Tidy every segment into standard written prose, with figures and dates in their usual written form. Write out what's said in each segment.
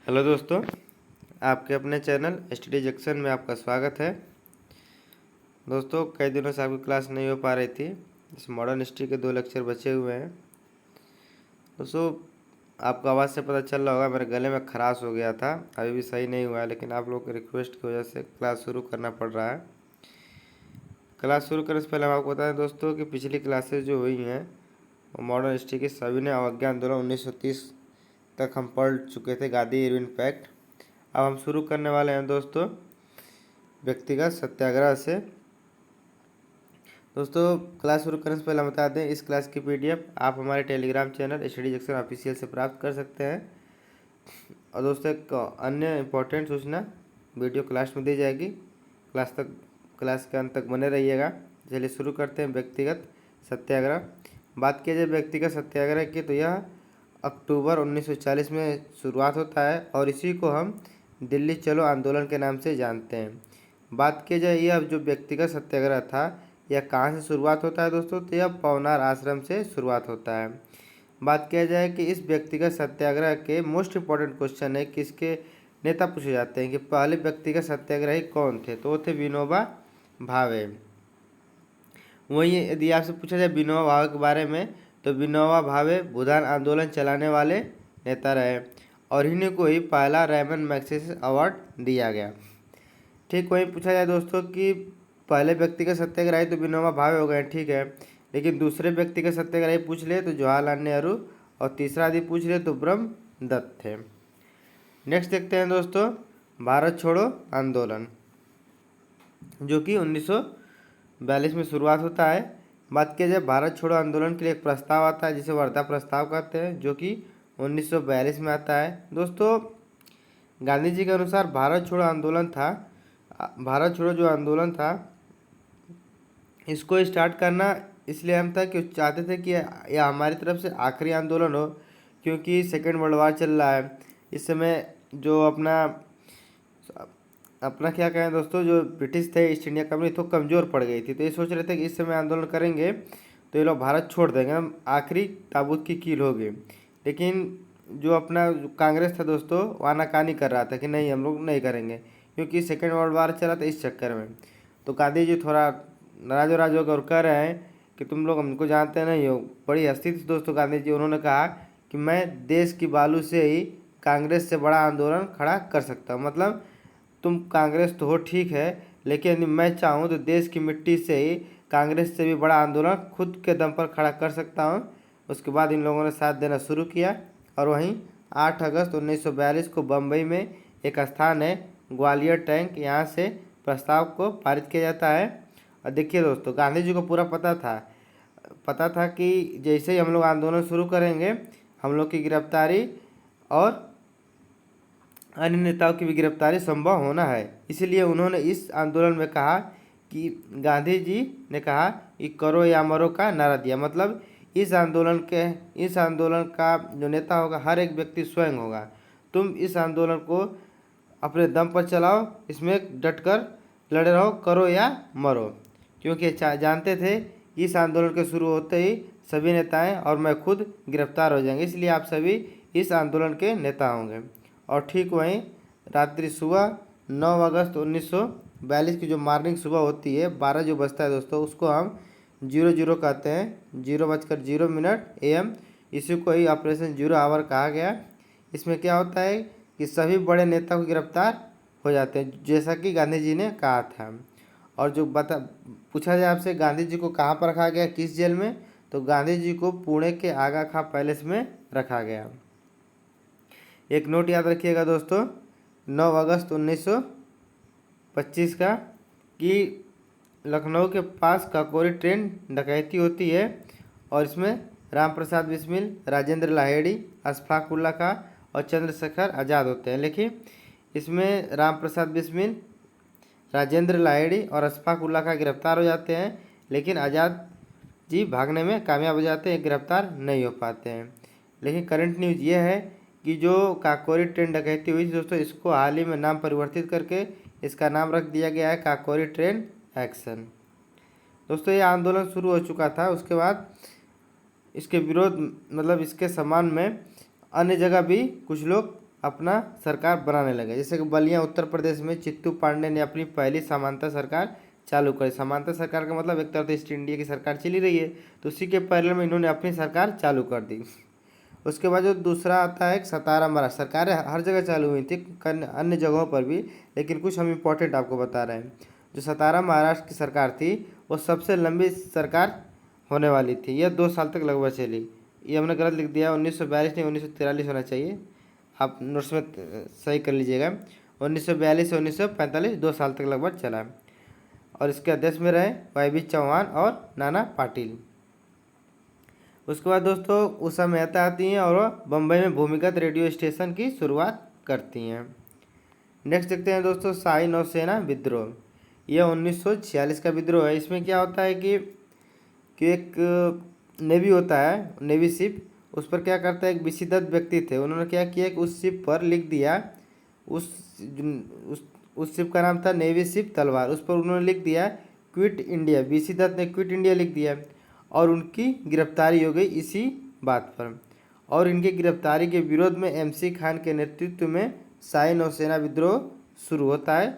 Hello दोस्तों, आपके अपने चैनल स्टडी जंक्शन में आपका स्वागत है। दोस्तों, कई दिनों से आपकी क्लास नहीं हो पा रही थी। इस मॉडर्न हिस्ट्री के 2 लेक्चर बचे हुए हैं। दोस्तों, आपको आवाज़ से पता चल रहा होगा मेरे गले में खराश हो गया था, अभी भी सही नहीं हुआ है, लेकिन आप लोगों के रिक्वेस्ट की वजह से क्लास शुरू करना पड़ रहा है। क्लास शुरू करने से पहले हम आपको बता दें दोस्तों कि पिछली क्लासेज जो हुई हैं वो मॉडर्न हिस्ट्री की सभी ने अवज्ञा आंदोलन 1930 तक हम पढ़ चुके थे, गांधी इरविन पैक्ट। अब हम शुरू करने वाले हैं दोस्तों व्यक्तिगत सत्याग्रह से। दोस्तों, क्लास शुरू करने से पहले हम बता दें, इस क्लास की पीडीएफ आप हमारे Telegram channel study junction official से प्राप्त कर सकते हैं। और दोस्तों, एक अन्य इम्पोर्टेंट सूचना वीडियो क्लास में दी जाएगी, क्लास के अंत तक बने रहिएगा। चलिए शुरू करते हैं व्यक्तिगत सत्याग्रह। बात की जाए व्यक्तिगत सत्याग्रह की तो यह अक्टूबर 1940 में शुरुआत होता है और इसी को हम दिल्ली चलो आंदोलन के नाम से जानते हैं। बात की जाए यह जो व्यक्तिगत सत्याग्रह था यह कहाँ से शुरुआत होता है दोस्तों, तो यह पवनार आश्रम से शुरुआत होता है। बात किया जाए कि इस व्यक्तिगत सत्याग्रह के मोस्ट इम्पॉर्टेंट क्वेश्चन है कि इसके नेता पूछे जाते हैं कि पहले व्यक्तिगत सत्याग्रही कौन थे, तो वो थे विनोबा भावे। वहीं यदि आपसे पूछा जाए विनोबा भावे के बारे में तो विनोबा भावे भूदान आंदोलन चलाने वाले नेता रहे और इन्हीं को ही पहला रैमन मैग्सेसे अवार्ड दिया गया। ठीक, वहीं पूछा जाए दोस्तों कि पहले व्यक्तिगत सत्याग्रही तो विनोबा भावे हो गए, ठीक है, लेकिन दूसरे व्यक्तिगत सत्याग्रही पूछ ले तो जवाहरलाल नेहरू और तीसरा यदि पूछ ले तो ब्रह्म दत्त थे। नेक्स्ट देखते हैं दोस्तों भारत छोड़ो आंदोलन, जो कि 1942 में शुरुआत होता है। बात किया जाए भारत छोड़ो आंदोलन के लिए एक प्रस्ताव आता है जिसे वर्धा प्रस्ताव कहते हैं, जो कि 1942 में आता है। दोस्तों, गांधी जी के अनुसार भारत छोड़ो आंदोलन था, भारत छोड़ो जो आंदोलन था इसको स्टार्ट करना इसलिए हम था कि चाहते थे कि यह हमारी तरफ से आखिरी आंदोलन हो, क्योंकि सेकेंड वर्ल्ड वार चल रहा है इस समय। जो अपना क्या कहें दोस्तों, जो ब्रिटिश थे ईस्ट इंडिया कंपनी तो कमज़ोर पड़ गई थी, तो ये सोच रहे थे कि इस समय आंदोलन करेंगे तो ये लोग भारत छोड़ देंगे, हम आखिरी ताबूत की कील होगी। लेकिन जो अपना कांग्रेस था दोस्तों वो आनाकानी कर रहा था कि नहीं हम लोग नहीं करेंगे, क्योंकि सेकेंड वर्ल्ड वार चला था इस चक्कर में। तो गांधी जी थोड़ा नाराज होकर और कह रहे हैं कि तुम लोग हमको जानते नहीं हो। बड़ी हस्ती थी दोस्तों गांधी जी, उन्होंने कहा कि मैं देश की बालू से ही कांग्रेस से बड़ा आंदोलन खड़ा कर सकता हूँ। मतलब तुम कांग्रेस तो हो ठीक है, लेकिन यदि मैं चाहूँ तो देश की मिट्टी से ही कांग्रेस से भी बड़ा आंदोलन खुद के दम पर खड़ा कर सकता हूँ। उसके बाद इन लोगों ने साथ देना शुरू किया और वहीं 8 अगस्त 1942 को बम्बई में एक स्थान है ग्वालियर टैंक, यहाँ से प्रस्ताव को पारित किया जाता है। और देखिए दोस्तों, गांधी जी को पूरा पता था कि जैसे ही हम लोग आंदोलन शुरू करेंगे हम लोग की गिरफ्तारी और अन्य नेताओं की भी गिरफ्तारी संभव होना है। इसलिए उन्होंने इस आंदोलन में कहा कि गांधी जी ने कहा कि करो या मरो का नारा दिया। मतलब इस आंदोलन का जो नेता होगा हर एक व्यक्ति स्वयं होगा। तुम इस आंदोलन को अपने दम पर चलाओ, इसमें डटकर लड़े रहो, करो या मरो। क्योंकि जानते थे कि इस आंदोलन के शुरू होते ही सभी नेताएं और मैं खुद गिरफ्तार हो जाएंगे, इसलिए आप सभी इस आंदोलन के नेता होंगे। और ठीक वहीं रात्रि सुबह 9 अगस्त 1942 की जो मॉर्निंग सुबह होती है 12 जो बजता है दोस्तों, उसको हम 00 कहते हैं, 0:0 AM। इसी को ही ऑपरेशन 0 आवर कहा गया। इसमें क्या होता है कि सभी बड़े नेता को गिरफ्तार हो जाते हैं, जैसा कि गांधी जी ने कहा था। और जो पूछा जाए आपसे गांधी जी को कहाँ पर रखा गया, किस जेल में, तो गांधी जी को पुणे के आगा खां पैलेस में रखा गया। एक नोट याद रखिएगा दोस्तों 9 अगस्त 1925 का, कि लखनऊ के पास काकोरी ट्रेन डकैती होती है और इसमें राम प्रसाद बिस्मिल, राजेंद्र लाहिड़ी, अशफाक उल्ला खां और चंद्रशेखर आज़ाद होते हैं। लेकिन इसमें राम प्रसाद बिस्मिल, राजेंद्र लाहिड़ी और अशफाक उल्ला खां गिरफ्तार हो जाते हैं, लेकिन आज़ाद जी भागने में कामयाब हो जाते हैं, गिरफ्तार नहीं हो पाते हैं। लेकिन करंट न्यूज़ ये है कि जो काकोरी ट्रेन डकैती हुई थी दोस्तों, इसको हाल ही में नाम परिवर्तित करके इसका नाम रख दिया गया है काकोरी ट्रेन एक्शन। दोस्तों, ये आंदोलन शुरू हो चुका था, उसके बाद इसके विरोध मतलब इसके सम्मान में अन्य जगह भी कुछ लोग अपना सरकार बनाने लगे। जैसे कि बलिया उत्तर प्रदेश में चित्तू पांडे ने अपनी पहली समानता सरकार चालू करी। समानता सरकार का मतलब एक तरफ तो ईस्ट इंडिया की सरकार चली रही है, तो उसी के पैरेलल में इन्होंने अपनी सरकार चालू कर दी। उसके बाद जो दूसरा आता है सतारा महाराष्ट्र। सरकारें हर जगह चालू हुई थी, अन्य जगहों पर भी, लेकिन कुछ हम इम्पोर्टेंट आपको बता रहे हैं। जो सतारा महाराष्ट्र की सरकार थी वो सबसे लंबी सरकार होने वाली थी। यह 2 साल तक लगभग चली। ये हमने गलत लिख दिया, 1942 नहीं 1943 होना चाहिए, आप नोट्स में सही कर लीजिएगा। 1942 से 1945 2 साल तक लगभग चला। और इसके अध्यक्ष में रहे वाई चौहान और नाना पाटिल। उसके बाद दोस्तों उषा मेहता आती हैं और वह बम्बई में भूमिगत रेडियो स्टेशन की शुरुआत करती हैं। नेक्स्ट देखते हैं दोस्तों शाही नौसेना विद्रोह। यह 1946 का विद्रोह है। इसमें क्या होता है कि एक नेवी होता है, नेवी शिप, उस पर क्या करता है एक विशिदत व्यक्ति थे, उन्होंने क्या किया कि उस शिप पर लिख दिया, उस शिप का नाम था नेवी शिप तलवार, उस पर उन्होंने लिख दिया क्विट इंडिया। विशिदत ने क्विट इंडिया लिख दिया और उनकी गिरफ्तारी हो गई इसी बात पर। और इनकी गिरफ्तारी के विरोध में MC खान के नेतृत्व में शाही नौसेना विद्रोह शुरू होता है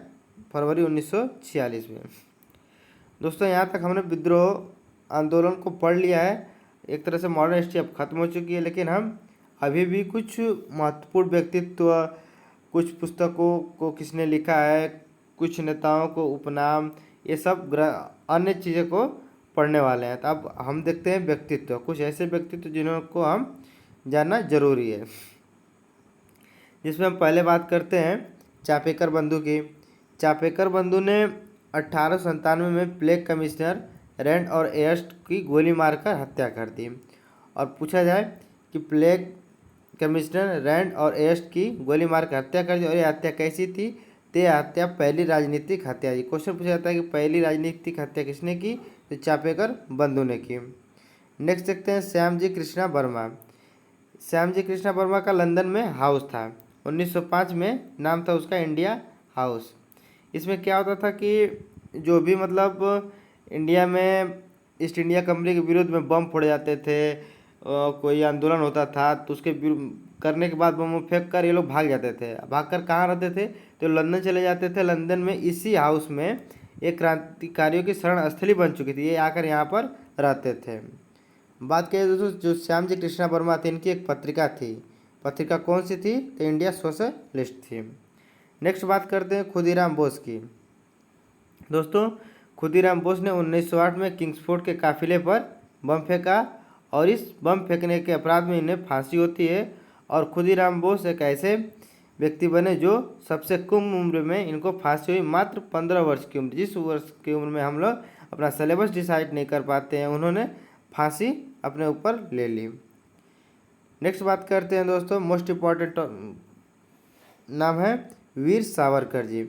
फरवरी 1946 में। दोस्तों यहाँ तक हमने विद्रोह आंदोलन को पढ़ लिया है। एक तरह से मॉडर्न हिस्ट्री अब खत्म हो चुकी है, लेकिन हम अभी भी कुछ महत्वपूर्ण व्यक्तित्व, कुछ पुस्तकों को किसने लिखा है, कुछ नेताओं को उपनाम, ये सब अन्य चीज़ों को पढ़ने वाले हैं। तो अब हम देखते हैं व्यक्तित्व, कुछ ऐसे व्यक्तित्व जिनको हम जानना जरूरी है। जिसमें हम पहले बात करते हैं चापेकर बंधु की। चापेकर बंधु ने 1897 में प्लेग कमिश्नर रैंड और एयस्ट की गोली मारकर हत्या कर दी। और पूछा जाए कि प्लेग कमिश्नर रैंड और एयस्ट की गोली मारकर हत्या कर दी और यह हत्या कैसी थी, तो यह हत्या पहली राजनीतिक हत्या थी। क्वेश्चन पूछा जाता है कि पहली राजनीतिक हत्या किसने की, तो चापेकर बंधु ने की। नेक्स्ट देखते हैं श्यामजी कृष्णा वर्मा। श्यामजी कृष्णा वर्मा का लंदन में हाउस था। 1905 में नाम था उसका इंडिया हाउस। इसमें क्या होता था कि जो भी मतलब इंडिया में ईस्ट इंडिया कंपनी के विरोध में बम फोड़े जाते थे, कोई आंदोलन होता था, तो उसके करने के बाद बम फेंक कर ये लोग भाग जाते थे। भाग कर कहाँ रहते थे, तो लंदन चले जाते थे। लंदन में इसी हाउस में एक क्रांतिकारियों की शरण स्थली बन चुकी थी, ये आकर यहाँ पर रहते थे। बात करें दोस्तों जो श्यामजी कृष्णा वर्मा थे, इनकी एक पत्रिका थी। पत्रिका कौन सी थी, तो इंडिया सोशलिस्ट थी। नेक्स्ट बात करते हैं खुदीराम बोस की। दोस्तों खुदीराम बोस ने 1908 में किंग्सफोर्ड के काफिले पर बम फेंका और इस बम फेंकने के अपराध में इन्हें फांसी होती है। और खुदीराम बोस एक ऐसे व्यक्ति बने जो सबसे कम उम्र में इनको फांसी हुई, मात्र 15 वर्ष की उम्र। जिस वर्ष की उम्र में हम लोग अपना सिलेबस डिसाइड नहीं कर पाते हैं, उन्होंने फांसी अपने ऊपर ले ली। नेक्स्ट बात करते हैं दोस्तों मोस्ट इम्पॉर्टेंट नाम है वीर सावरकर जी,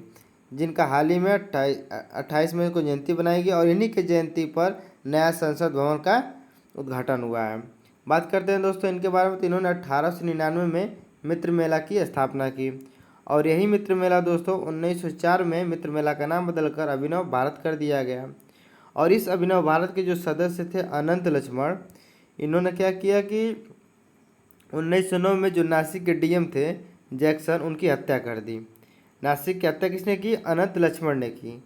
जिनका हाल ही में 28 मई को जयंती बनाई गई और इन्हीं के जयंती पर नया संसद भवन का उद्घाटन हुआ है। बात करते हैं दोस्तों इनके बारे में, तो इन्होंने 1899 में मित्र मेला की स्थापना की और यही मित्र मेला दोस्तों 1904 में मित्र मेला का नाम बदलकर अभिनव भारत कर दिया गया। और इस अभिनव भारत के जो सदस्य थे अनंत लक्ष्मण, इन्होंने क्या किया कि 1909 में जो नासिक के DM थे जैक्सन, उनकी हत्या कर दी। नासिक की हत्या किसने की, अनंत लक्ष्मण ने की।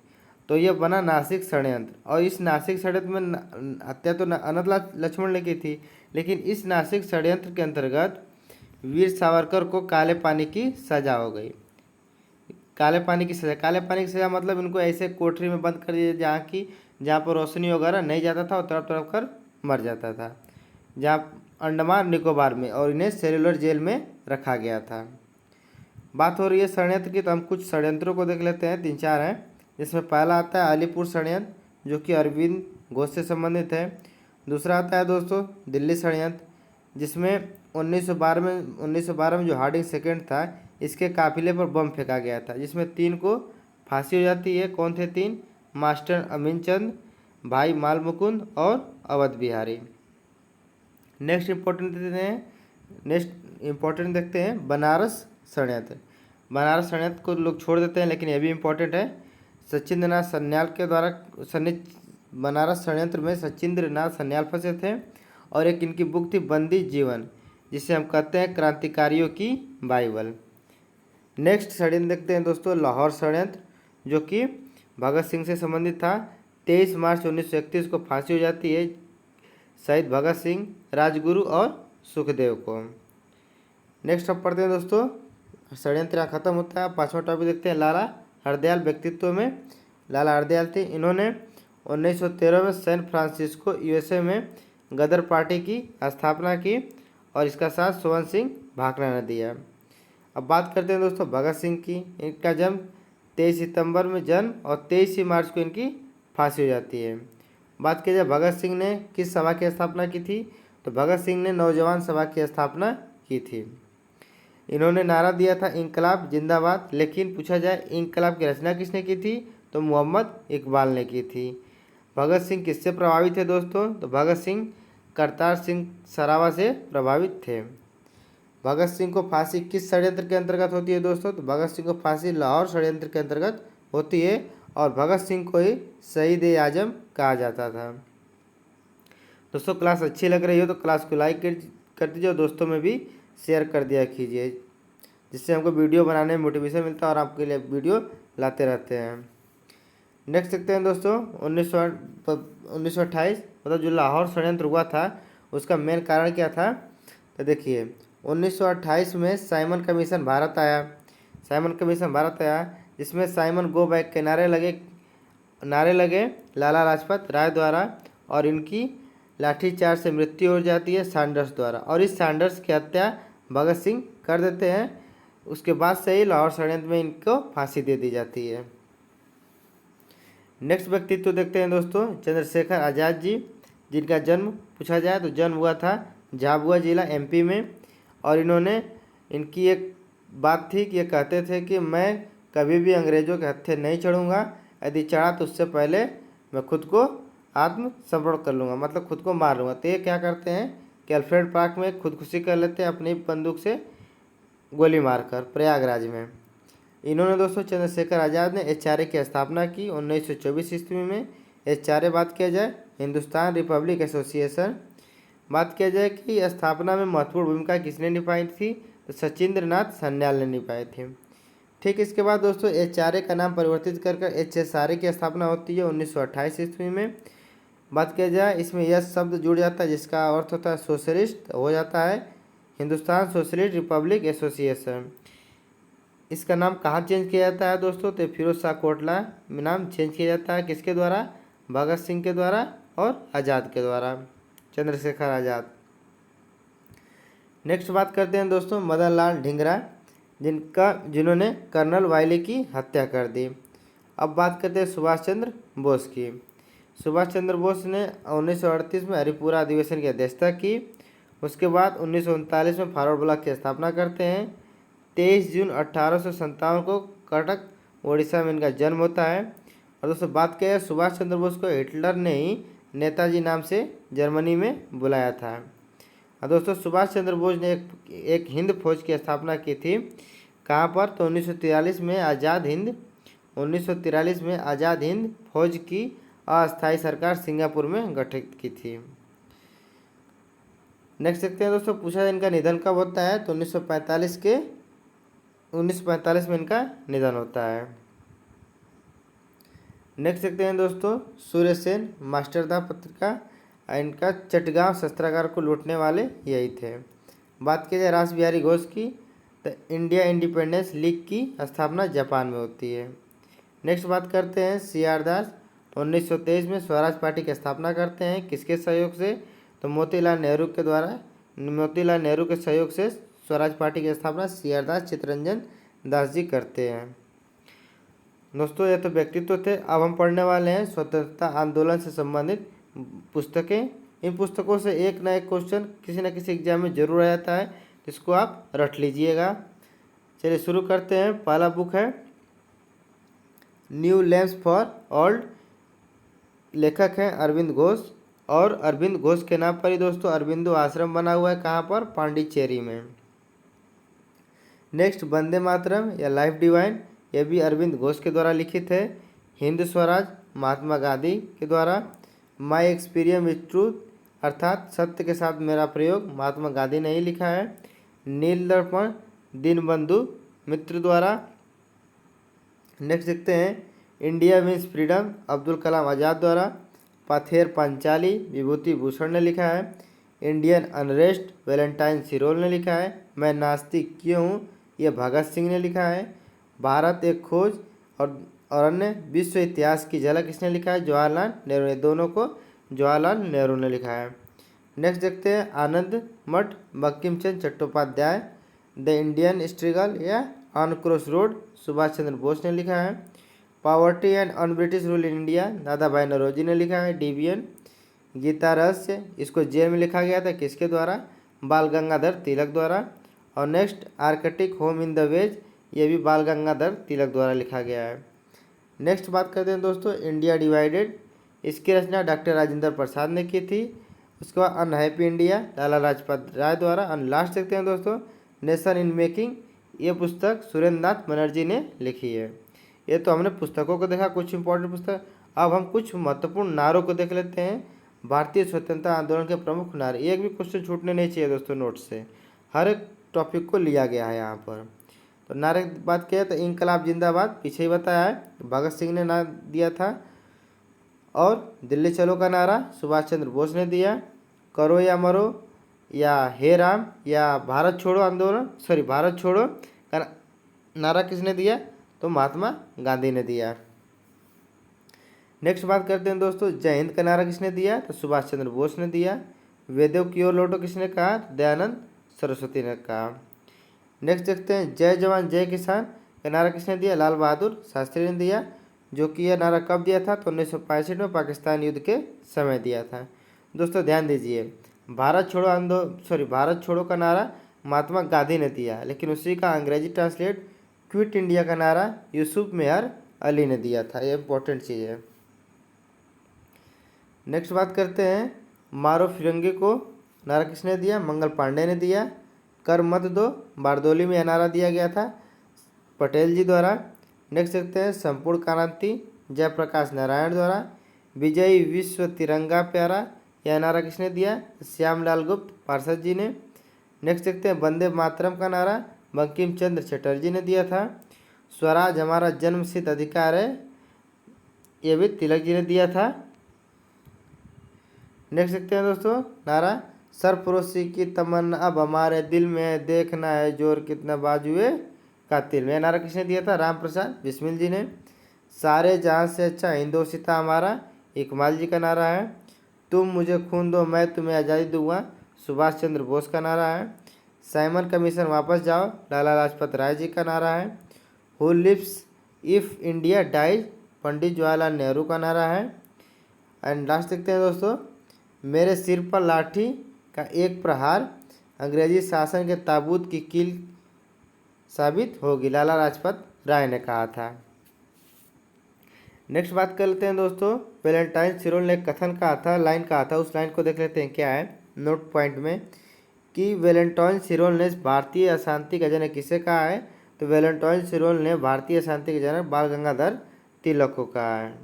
तो यह बना नासिक षड्यंत्र। और इस नासिक षड्यंत्र में हत्या तो अनंत लक्ष्मण ने की थी, लेकिन इस नासिक षड्यंत्र के अंतर्गत वीर सावरकर को काले पानी की सजा हो गई। काले पानी की सजा मतलब इनको ऐसे कोठरी में बंद कर दिया जहाँ पर रोशनी वगैरह नहीं जाता था और तड़प तड़प कर मर जाता था, जहाँ अंडमान निकोबार में, और इन्हें सेलुलर जेल में रखा गया था। बात हो रही है षड्यंत्र की, तो हम कुछ षड्यंत्रों को देख लेते हैं, 3-4 हैं। जिसमें पहला आता है अलीपुर षड्यंत्र, जो कि अरविंद घोष से संबंधित है। दूसरा आता है दोस्तों दिल्ली षड्यंत्र, जिसमें 1912 में जो हार्डिंग सेकेंड था, इसके काफिले पर बम फेंका गया था, जिसमें 3 को फांसी हो जाती है। कौन थे 3, मास्टर अमीनचंद, भाई माल मुकुंद और अवध बिहारी। नेक्स्ट इम्पोर्टेंट देखते हैं बनारस षड्यंत्र। बनारस षड्यंत्र को लोग छोड़ देते हैं, लेकिन यह भी इम्पोर्टेंट है। सचिंद्रनाथ सन्याल के द्वारा बनारस षड्यंत्र में सचिंद्रनाथ सन्याल फंसे थे और एक इनकी बुक थी बंदी जीवन, जिसे हम कहते हैं क्रांतिकारियों की बाइबल। नेक्स्ट षड्यंत्र देखते हैं दोस्तों, लाहौर षड्यंत्र, जो कि भगत सिंह से संबंधित था। 23 मार्च 1931 को फांसी हो जाती है शहीद भगत सिंह, राजगुरु और सुखदेव को। नेक्स्ट अब पढ़ते हैं दोस्तों, षड्यंत्र यहाँ खत्म होता है। पांचवा टॉपिक देखते हैं, लाला हरदयाल व्यक्तित्व में। लाला हरदयाल थे, इन्होंने 1913 में सैन फ्रांसिस्को यूएसए में गदर पार्टी की स्थापना की और इसका साथ सोवन सिंह भाखड़ा ने दिया। अब बात करते हैं दोस्तों भगत सिंह की। इनका जन्म 23 सितंबर में जन्म और 23 ही मार्च को इनकी फांसी हो जाती है। बात की जाए भगत सिंह ने किस सभा की स्थापना की थी, तो भगत सिंह ने नौजवान सभा की स्थापना की थी। इन्होंने नारा दिया था इंकलाब जिंदाबाद, लेकिन पूछा जाए इंकलाब की रचना किसने की थी, तो मोहम्मद इकबाल ने की थी। भगत सिंह किससे प्रभावित थे दोस्तों, तो भगत सिंह करतार सिंह सरावा से प्रभावित थे। भगत सिंह को फांसी किस षड्यंत्र के अंतर्गत होती है दोस्तों, तो भगत सिंह को फांसी लाहौर षड्यंत्र के अंतर्गत होती है और भगत सिंह को ही शहीद ए आजम कहा जाता था। दोस्तों क्लास अच्छी लग रही हो तो क्लास को लाइक कर दीजिए और दोस्तों में भी शेयर कर दिया कीजिए, जिससे हमको वीडियो बनाने में मोटिवेशन मिलता है और आपके लिए वीडियो लाते रहते हैं। नेक्स्ट देखते हैं दोस्तों, 1928 मतलब जो लाहौर षड्यंत्र हुआ था उसका मेन कारण क्या था, तो देखिए 1928 में साइमन कमीशन भारत आया। साइमन कमीशन भारत आया जिसमें साइमन गो बैक के नारे लगे लाला लाजपत राय द्वारा, और इनकी लाठीचार्ज से मृत्यु हो जाती है सैंडर्स द्वारा, और इस सैंडर्स की हत्या भगत सिंह कर देते हैं। उसके बाद से ही लाहौर षड्यंत्र में इनको फांसी दे दी जाती है। नेक्स्ट व्यक्तित्व देखते हैं दोस्तों, चंद्रशेखर आज़ाद जी, जिनका जन्म पूछा जाए तो जन्म हुआ था झाबुआ जिला एमपी में, और इनकी एक बात थी कि ये कहते थे कि मैं कभी भी अंग्रेज़ों के हत्थे नहीं चढ़ूँगा, यदि चढ़ा तो उससे पहले मैं खुद को आत्मसमर्पण कर लूँगा, मतलब खुद को मार लूँगा। तो ये क्या करते हैं कि अल्फ्रेड पार्क में खुदकुशी कर लेते हैं अपनी बंदूक से गोली मारकर प्रयागराज में। इन्होंने दोस्तों चंद्रशेखर आज़ाद ने एचआरए की स्थापना की 1924 ईस्वी में। एचआरए बात किया जाए हिंदुस्तान रिपब्लिक एसोसिएशन। बात किया जाए कि स्थापना में महत्वपूर्ण भूमिका किसने निभाई थी, तो सचिंद्र नाथ सन्याल ने निभाई थी। ठीक इसके बाद दोस्तों एचआरए का नाम परिवर्तित कर एचएसआरए की स्थापना होती है 1928 ईस्वी में। बात किया जाए इसमें यह शब्द जुड़ जाता है जिसका अर्थ होता है सोशलिस्ट, हो जाता है हिंदुस्तान सोशलिस्ट रिपब्लिक एसोसिएशन। इसका नाम कहाँ चेंज किया जाता है दोस्तों, तो फिरोज शाह कोटला में नाम चेंज किया जाता है। किसके द्वारा, भगत सिंह के द्वारा और आज़ाद के द्वारा, चंद्रशेखर आज़ाद। नेक्स्ट बात करते हैं दोस्तों मदन लाल ढींगरा, जिन्होंने कर्नल वायली की हत्या कर दी। अब बात करते हैं सुभाष चंद्र बोस की। सुभाष चंद्र बोस ने 1938 में हरिपुरा अधिवेशन की अध्यक्षता की। उसके बाद 1939 में फॉरवर्ड ब्लॉक की स्थापना करते हैं। 23 जून 1857 को कटक उड़ीसा में इनका जन्म होता है। और दोस्तों बात किया जाए सुभाष चंद्र बोस को हिटलर ने ही नेताजी नाम से जर्मनी में बुलाया था। और दोस्तों सुभाष चंद्र बोस ने एक हिंद फौज की स्थापना की थी। कहाँ पर, तो 1943 में आज़ाद हिंद फौज की अस्थायी सरकार सिंगापुर में गठित की थी। नेक्स्ट देखते हैं दोस्तों, पूछा इनका निधन कब होता है, तो 1945 में इनका निधन होता है। नेक्स्ट देखते हैं दोस्तों सूर्य सेन, मास्टरदा पत्रिका, इनका चटगांव शस्त्रागार को लूटने वाले यही थे। बात की जाए रास बिहारी घोष की, तो इंडिया इंडिपेंडेंस लीग की स्थापना जापान में होती है। नेक्स्ट बात करते हैं सी आर दास, 1923 में स्वराज पार्टी की स्थापना करते हैं। किसके सहयोग से, तो मोतीलाल नेहरू के सहयोग से स्वराज पार्टी की स्थापना सी आर दास चित्तरंजन दास जी करते हैं। दोस्तों ये तो व्यक्तित्व थे। अब हम पढ़ने वाले हैं स्वतंत्रता आंदोलन से संबंधित पुस्तकें। इन पुस्तकों से एक ना एक क्वेश्चन किसी न किसी एग्जाम में जरूर आ जाता है, जिसको आप रट लीजिएगा। चलिए शुरू करते हैं। पहला बुक है न्यू लैम्प्स फॉर ओल्ड, लेखक हैं अरविंद घोष, और अरविंद घोष के नाम पर ही दोस्तों अरविंदो आश्रम बना हुआ है। कहाँ पर, पांडिचेरी में। नेक्स्ट वंदे मातरम या लाइफ डिवाइन, यह भी अरविंद घोष के द्वारा लिखित है। हिंद स्वराज महात्मा गांधी के द्वारा। माई एक्सपीरियंस विथ ट्रूथ अर्थात सत्य के साथ मेरा प्रयोग, महात्मा गांधी ने ही लिखा है। नील दर्पण दीनबंधु मित्र द्वारा। नेक्स्ट देखते हैं India means freedom Abdul Kalam Azad द्वारा। पाथेर पांचाली विभूति भूषण ने लिखा है। इंडियन अनरेस्ट वैलेंटाइन सिरोल ने लिखा है। मैं नास्तिक क्यों हूँ यह भगत सिंह ने लिखा है। भारत एक खोज और अन्य विश्व इतिहास की झलक किसने लिखा है, जवाहरलाल नेहरू ने। दोनों को जवाहरलाल नेहरू ने लिखा है। नेक्स्ट देखते हैं आनंद मठ Bankim Chandra Chattopadhyay. The Indian struggle या on cross road Subhash Chandra Bose ने लिखा है। Poverty and on British rule in India दादा भाई नौरोजी ने लिखा है। डीवीएन गीता रहस्य इसको जेल में लिखा गया था, किसके द्वारा, बाल गंगाधर तिलक द्वारा। और next Arctic home in the ways, ये भी बाल गंगाधर तिलक द्वारा लिखा गया है। नेक्स्ट बात करते हैं दोस्तों इंडिया डिवाइडेड, इसकी रचना डॉक्टर राजेंद्र प्रसाद ने की थी। उसके बाद अनहैप्पी इंडिया लाला लाजपत राय द्वारा। और लास्ट देखते हैं दोस्तों नेशन इन मेकिंग, ये पुस्तक सुरेंद्र नाथ बनर्जी ने लिखी है। ये तो हमने पुस्तकों को देखा, कुछ इंपॉर्टेंट पुस्तक। अब हम कुछ महत्वपूर्ण नारों को देख लेते हैं। भारतीय स्वतंत्रता आंदोलन के प्रमुख नारे, एक भी क्वेश्चन छूटने नहीं चाहिए दोस्तों नोट से, हर एक टॉपिक को लिया गया है यहाँ पर। तो नारे की बात किया तो इंकलाब जिंदाबाद पीछे ही बताया है, भगत सिंह ने नारा दिया था। और दिल्ली चलो का नारा सुभाष चंद्र बोस ने दिया। करो या मरो या हे राम या भारत छोड़ो आंदोलन भारत छोड़ो का नारा किसने दिया, तो महात्मा गांधी ने दिया। नेक्स्ट बात करते हैं दोस्तों जय हिंद का नारा किसने दिया, तो सुभाष चंद्र बोस ने दिया। वेदों की ओर लौटो किसने कहा, दयानंद सरस्वती ने कहा। नेक्स्ट देखते हैं जय जवान जय किसान का नारा किसने दिया, लाल बहादुर शास्त्री ने दिया। जो कि यह नारा कब दिया था, तो 1965 में पाकिस्तान युद्ध के समय दिया था। दोस्तों ध्यान दीजिए, भारत छोड़ो का नारा महात्मा गांधी ने दिया, लेकिन उसी का अंग्रेजी ट्रांसलेट क्विट इंडिया का नारा यूसुफ मेहर अली ने दिया था। ये इंपॉर्टेंट चीज़ है। नेक्स्ट बात करते हैं मारो फिरंगी को नारा किसने दिया, मंगल पांडे ने दिया। कर मत दो बारदोली में यह नारा दिया गया था, पटेल जी द्वारा। नेक्स्ट देखते हैं संपूर्ण क्रांति जयप्रकाश नारायण द्वारा। विजयी विश्व तिरंगा प्यारा यह नारा किसने दिया, श्यामलाल गुप्त पार्षद जी ने। नेक्स्ट देखते हैं वंदे मातरम का नारा बंकिम चंद्र चटर्जी ने दिया था। स्वराज हमारा जन्मसिद्ध अधिकार है, यह भी तिलक जी ने दिया था। नेक्स्ट देखते हैं दोस्तों नारा सरफरोशी की तमन्ना अब हमारे दिल में, देखना है जोर कितना बाजुए कातिल में, नारा किसने दिया था, राम प्रसाद बिस्मिल जी ने। सारे जहाँ से अच्छा हिंदोसिता हमारा, इकबाल जी का नारा है। तुम मुझे खून दो मैं तुम्हें आज़ादी दूंगा, सुभाष चंद्र बोस का नारा है। साइमन कमीशन वापस जाओ, लाला लाजपत राय जी का नारा है। Who lives if India dies, Pandit Jawaharlal Nehru का नारा है। एंड लास्ट देखते हैं दोस्तों मेरे सिर पर लाठी का एक प्रहार अंग्रेजी शासन के ताबूत की कील साबित होगी, लाला लाजपत राय ने कहा था। नेक्स्ट बात कर लेते हैं दोस्तों वैलेंटाइन सिरोल ने कथन कहा था, लाइन कहा था, उस लाइन को देख लेते हैं क्या है नोट पॉइंट में, कि वैलेंटाइन सिरोल ने भारतीय अशांति का जनक किसे कहा है, तो वैलेंटाइन सिरोल ने भारतीय अशांति के जनक बाल गंगाधर तिलक को कहा है।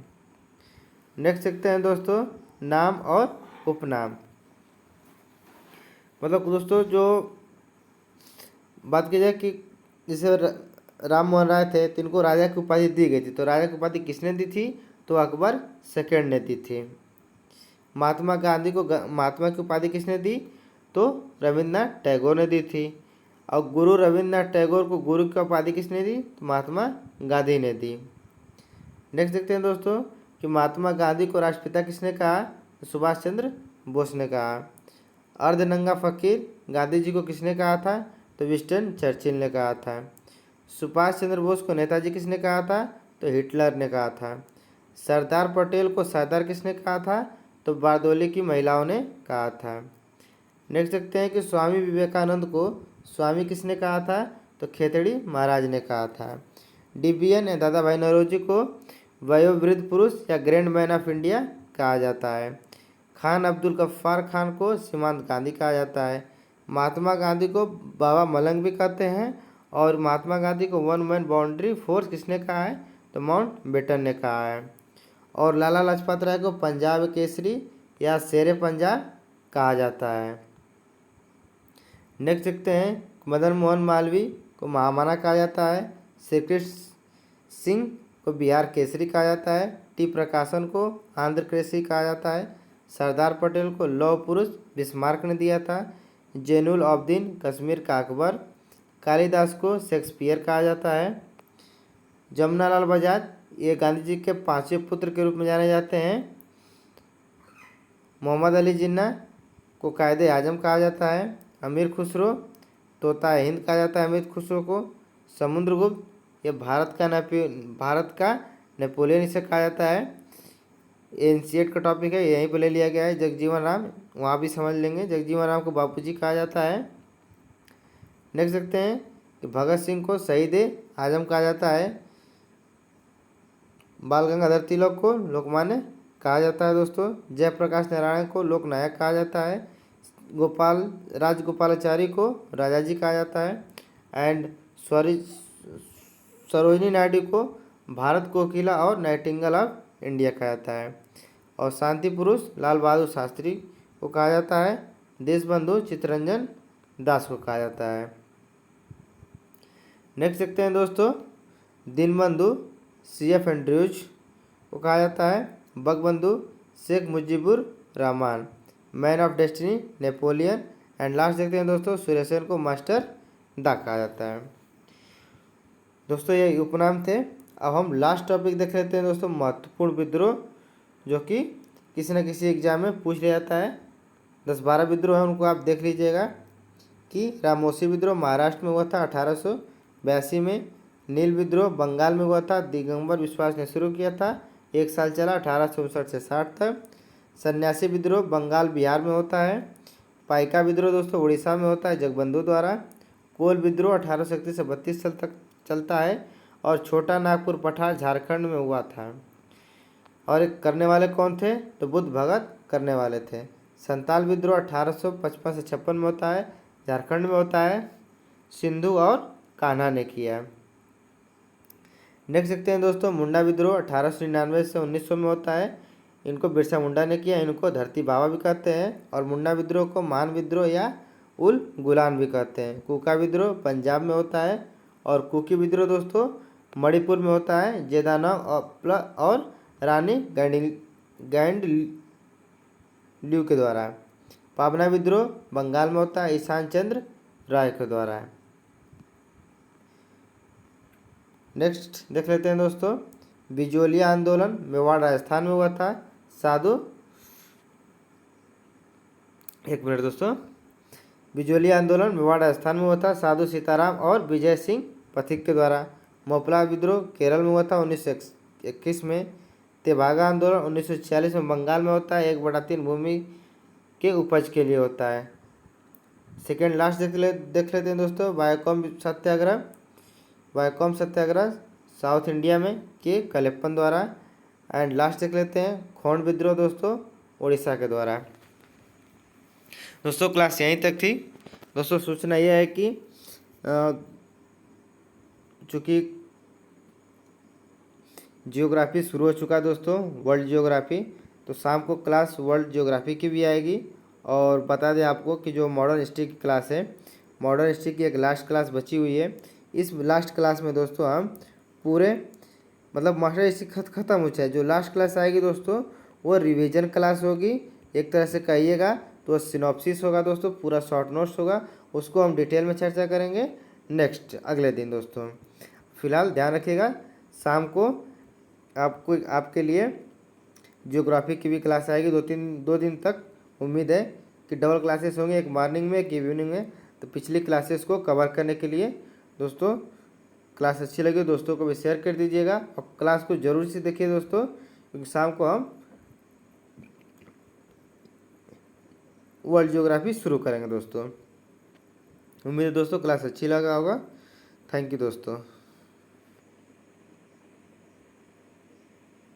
नेक्स्ट देखते हैं दोस्तों नाम और उपनाम। मतलब दोस्तों जो बात की जाए कि जैसे राम मोहन राय थे तो इनको राजा की उपाधि दी गई थी, तो राजा की उपाधि किसने दी थी, तो अकबर सेकेंड ने दी थी। महात्मा गांधी को महात्मा की उपाधि किसने दी, तो रविन्द्रनाथ टैगोर ने दी थी। और गुरु रविन्द्रनाथ टैगोर को गुरु की उपाधि किसने दी, तो महात्मा गांधी ने दी। नेक्स्ट देखते हैं दोस्तों कि महात्मा गांधी को राष्ट्रपिता किसने कहा, तो सुभाष चंद्र बोस ने कहा। अर्धनंगा फकीर गांधी जी को किसने कहा था, तो विंस्टन चर्चिल ने कहा था। सुभाष चंद्र बोस को नेताजी किसने कहा था, तो हिटलर ने कहा था। सरदार पटेल को सरदार किसने कहा था, तो बारदोली की महिलाओं ने कहा था। नेक्स्ट देखते हैं कि स्वामी विवेकानंद को स्वामी किसने कहा था, तो खेतड़ी महाराज ने कहा था। डीबीएन या दादा भाई नौरोजी को वयोवृद्ध पुरुष या ग्रैंड मैन ऑफ इंडिया कहा जाता है। खान अब्दुल गफ्फार खान को सीमांत गांधी कहा जाता है। महात्मा गांधी को बाबा मलंग भी कहते हैं। और महात्मा गांधी को वन मैन बाउंड्री फोर्स किसने कहा है, तो माउंट बेटन ने कहा है। और लाला लाजपत राय को पंजाब केसरी या शेरे पंजाब कहा जाता है। नेक्स्ट देखते हैं मदन मोहन मालवीय को महामना कहा जाता है। श्री कृष्ण सिंह को बिहार केसरी कहा जाता है। टी प्रकाशन को आंध्र केसरी कहा जाता है। सरदार पटेल को लौह पुरुष बिस्मार्क ने दिया था। जैनुल आबदीन कश्मीर का अकबर। कालिदास को शेक्सपियर कहा जाता है। जमनालाल बजाज ये गांधी जी के पांचवें पुत्र के रूप में जाने जाते हैं। मोहम्मद अली जिन्ना को कायदे आजम कहा जाता है। अमीर खुसरो तोता हिंद कहा जाता है अमीर खुसरो को। समुद्रगुप्त ये भारत का नेपोलियन इसे कहा जाता है। एनसीएट का टॉपिक है, यहीं पर ले लिया गया है। जगजीवन राम वहाँ भी समझ लेंगे, जगजीवन राम को बापूजी कहा जाता है। नेक्स्ट देखते हैं कि भगत सिंह को शहीद आजम कहा जाता है। बाल गंगाधर तिलक को लोकमान्य कहा जाता है दोस्तों। जयप्रकाश नारायण को लोकनायक कहा जाता है। राजगोपालाचारी को राजाजी कहा जाता है। एंड सरोजिनी नायडू को भारत कोकिला और नाइटिंगेल ऑफ इंडिया कहा जाता है। और शांति पुरुष लाल बहादुर शास्त्री को कहा जाता है। देशबंधु चित्तरंजन दास को कहा जाता है। नेक्स्ट देखते हैं दोस्तों, दीनबंधु CF एंड्रयूज को कहा जाता है। Bangabandhu Sheikh Mujibur Rahman. Man of destiny Napoleon. And last देखते हैं दोस्तों, सूर्यसेन को मास्टर दा कहा जाता है। दोस्तों ये उपनाम थे। अब हम लास्ट टॉपिक देख लेते हैं दोस्तों, महत्वपूर्ण विद्रोह, जो कि किसी न किसी एग्जाम में पूछ लिया जाता है। 10-12 विद्रोह हैं, उनको आप देख लीजिएगा कि रामोसी विद्रोह महाराष्ट्र में हुआ था 1882 में। नील विद्रोह बंगाल में हुआ था, दिगंबर विश्वास ने शुरू किया था, 1 साल चला, 1859 से 60 तक। सन्यासी विद्रोह बंगाल बिहार में होता है। पाइका विद्रोह दोस्तों उड़ीसा में होता है जगबंधु द्वारा। कोल विद्रोह 1831 से 32 साल तक चलता है। और छोटा नागपुर पठार झारखंड में हुआ था। और एक करने वाले कौन थे, तो बुद्ध भगत करने वाले थे। संताल विद्रोह 1855 से 56 में होता है, झारखंड में होता है। सिंधु और कान्हा ने किया। नेक्स्ट देखते हैं दोस्तों, मुंडा विद्रोह 1899 से 1900 में होता है। इनको बिरसा मुंडा ने किया, इनको धरती बाबा भी कहते हैं। और मुंडा विद्रोह को मान विद्रोह या उल गुलान भी कहते हैं। कुका विद्रोह पंजाब में होता है। और कुकी विद्रोह दोस्तों मणिपुर में होता है, जेदानोंग और रानी गैंडल्यू के द्वारा। पाबना विद्रोह बंगाल में होता है, ईशान चंद्र राय के द्वारा। नेक्स्ट देख लेते हैं दोस्तों, बिजोलिया आंदोलन मेवाड़ राजस्थान में हुआ था। दोस्तों बिजोलिया आंदोलन मेवाड़ राजस्थान में हुआ था, साधु सीताराम और विजय सिंह पथिक के द्वारा। मोपला विद्रोह केरल में हुआ था 1921 में। तेभागा आंदोलन 1946 में बंगाल में होता है, 1/3 भूमि के उपज के लिए होता है। सेकेंड लास्ट देख लेते हैं दोस्तों, वायकॉम सत्याग्रह साउथ इंडिया में के कलेप्पन द्वारा। एंड लास्ट देख लेते हैं, खोंड विद्रोह दोस्तों उड़ीसा के द्वारा। दोस्तों क्लास यहीं तक थी। दोस्तों सूचना यह है कि चूँकि जियोग्राफी शुरू हो चुका दोस्तों, वर्ल्ड जियोग्राफी, तो शाम को क्लास वर्ल्ड जियोग्राफी की भी आएगी। और बता दें आपको कि जो मॉडर्न हिस्ट्री की क्लास है, मॉडर्न हिस्ट्री की एक लास्ट क्लास बची हुई है। इस लास्ट क्लास में दोस्तों हम पूरे मास्टर हिस्ट्री खत्म हो जाए। जो लास्ट क्लास आएगी दोस्तों वो रिवीजन क्लास होगी, एक तरह से कहिएगा तो सिनॉप्सिस होगा दोस्तों, पूरा शॉर्ट नोट्स होगा, उसको हम डिटेल में चर्चा करेंगे नेक्स्ट अगले दिन दोस्तों। फिलहाल ध्यान रखिएगा, शाम को आपके लिए ज्योग्राफी की भी क्लास आएगी 2 दिन तक। उम्मीद है कि डबल क्लासेस होंगे, एक मॉर्निंग में एक इवनिंग में। तो पिछली क्लासेस को कवर करने के लिए दोस्तों, क्लास अच्छी लगी दोस्तों को भी शेयर कर दीजिएगा। और क्लास को जरूर से देखिए दोस्तों, क्योंकि शाम को हम वर्ल्ड ज्योग्राफी शुरू करेंगे दोस्तों। उम्मीद है दोस्तों क्लास अच्छी लगा होगा। थैंक यू दोस्तों।